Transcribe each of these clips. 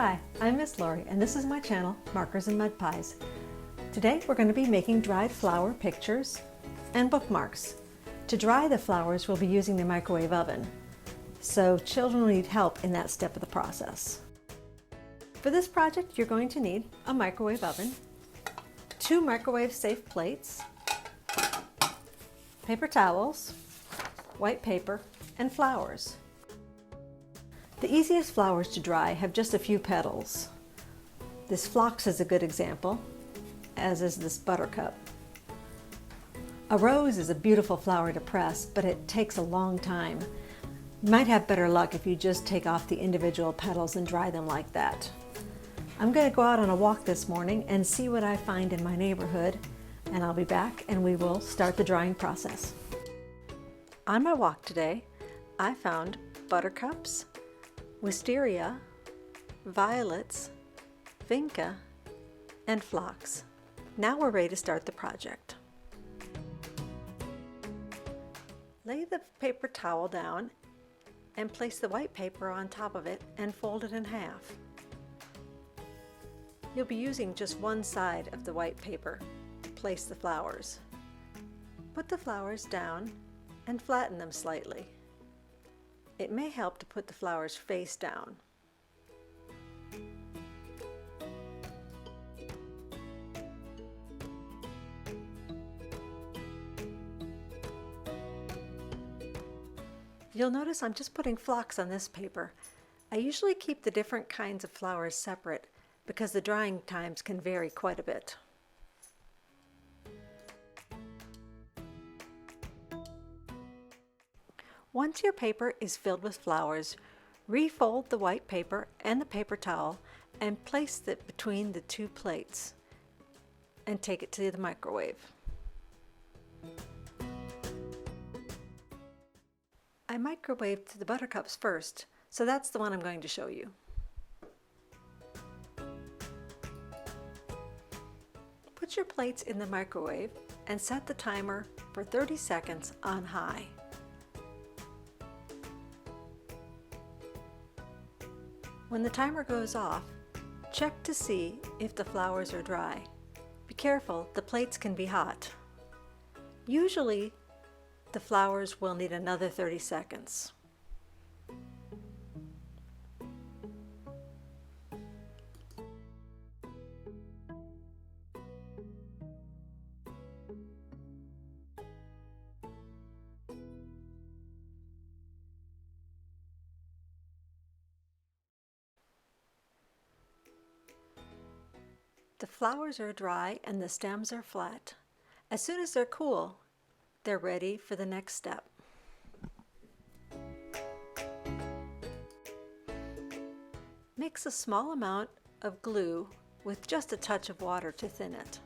Hi, I'm Miss Lori and this is my channel, Markers and Mud Pies. Today we're going to be making dried flower pictures and bookmarks. To dry the flowers we'll be using the microwave oven, so children will need help in that step of the process. For this project you're going to need a microwave oven, 2 microwave safe plates, paper towels, white paper, and flowers. The easiest flowers to dry have just a few petals. This phlox is a good example, as is this buttercup. A rose is a beautiful flower to press, but it takes a long time. You might have better luck if you just take off the individual petals and dry them like that. I'm going to go out on a walk this morning and see what I find in my neighborhood, and I'll be back and we will start the drying process. On my walk today, I found buttercups, wisteria, violets, vinca, and phlox. Now we're ready to start the project. Lay the paper towel down and place the white paper on top of it and fold it in half. You'll be using just one side of the white paper to place the flowers. Put the flowers down and flatten them slightly. It may help to put the flowers face down. You'll notice I'm just putting phlox on this paper. I usually keep the different kinds of flowers separate because the drying times can vary quite a bit. Once your paper is filled with flowers, refold the white paper and the paper towel and place it between the 2 plates and take it to the microwave. I microwaved the buttercups first, so that's the one I'm going to show you. Put your plates in the microwave and set the timer for 30 seconds on high. When the timer goes off, check to see if the flowers are dry. Be careful, the plates can be hot. Usually, the flowers will need another 30 seconds. The flowers are dry and the stems are flat. As soon as they're cool, they're ready for the next step. Mix a small amount of glue with just a touch of water to thin it.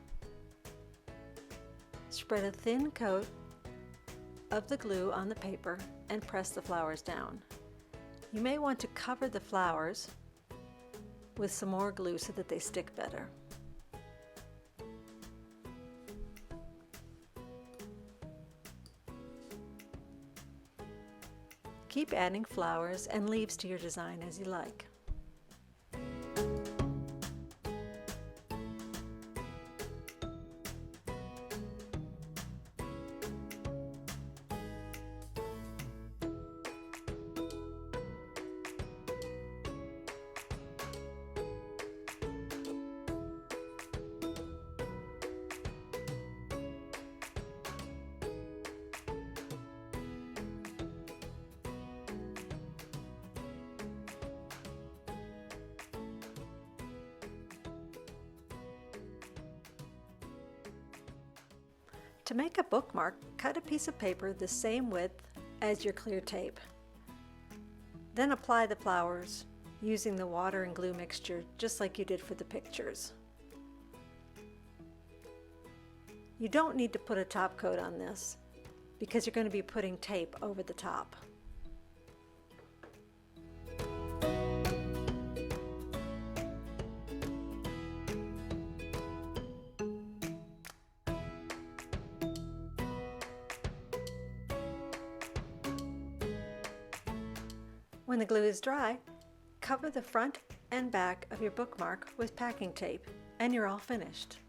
Spread a thin coat of the glue on the paper and press the flowers down. You may want to cover the flowers with some more glue so that they stick better. Keep adding flowers and leaves to your design as you like. To make a bookmark, cut a piece of paper the same width as your clear tape. Then apply the flowers using the water and glue mixture just like you did for the pictures. You don't need to put a top coat on this because you're going to be putting tape over the top. When the glue is dry, cover the front and back of your bookmark with packing tape, and you're all finished.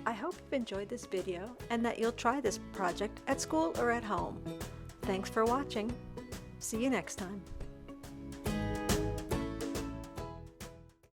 I hope you've enjoyed this video and that you'll try this project at school or at home. Thanks for watching. See you next time.